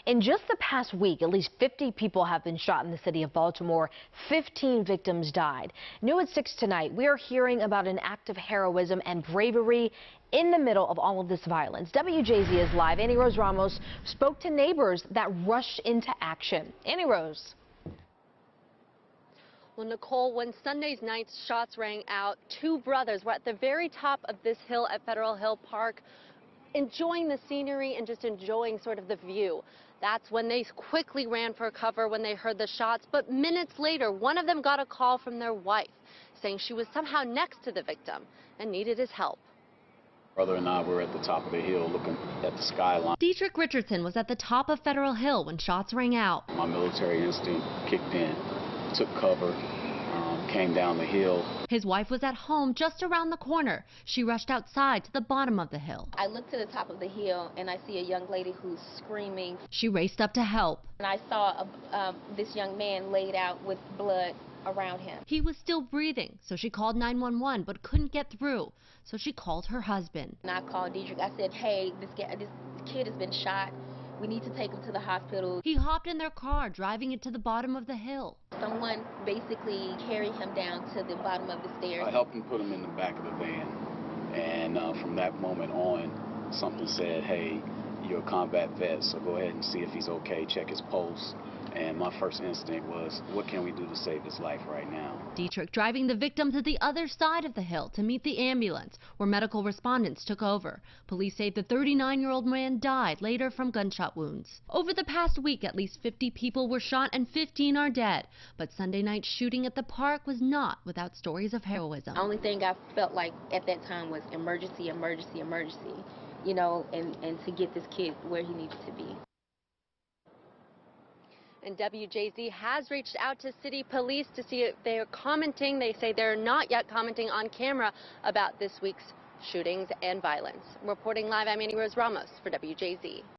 In just the past week, at least 50 people have been shot in the city of Baltimore. 15 victims died. New at 6 tonight, we are hearing about an act of heroism and bravery in the middle of all of this violence. WJZ is live. Annie Rose Ramos spoke to neighbors that rushed into action. Annie Rose. Well, Nicole, when Sunday's night shots rang out, two brothers were at the very top of this hill at Federal Hill Park, enjoying the scenery and just enjoying sort of the view. That's when they quickly ran for cover when they heard the shots. But minutes later, one of them got a call from their wife saying she was somehow next to the victim and needed his help. Brother and I were at the top of the hill looking at the skyline. Dedric Richardson was at the top of Federal Hill when shots rang out. My military instinct kicked in, took cover, came down the hill. His wife was at home just around the corner. She rushed outside to the bottom of the hill. I look to the top of the hill and I see a young lady who's screaming. She raced up to help. And I saw this young man laid out with blood around him. He was still breathing, so she called 911 but couldn't get through. So she called her husband. And I called Dedric. I said, hey, this kid has been shot. We need to take him to the hospital. He hopped in their car, driving it to the bottom of the hill. Someone basically carried him down to the bottom of the stairs. I helped him put him in the back of the van. And from that moment on, something said, hey, you're a combat vet, so go ahead and see if he's okay, check his pulse. And my first instinct was, what can we do to save his life right now? Dedric driving the victim to the other side of the hill to meet the ambulance, where medical respondents took over. Police say the 39-year-old man died later from gunshot wounds. Over the past week, at least 50 people were shot and 15 are dead. But Sunday night's shooting at the park was not without stories of heroism. The only thing I felt like at that time was emergency, emergency, emergency, you know, and to get this kid where he needed to be. And WJZ has reached out to city police to see if they are commenting. They say they're not yet commenting on camera about this week's shootings and violence. Reporting live, I'm Annie Rose Ramos for WJZ.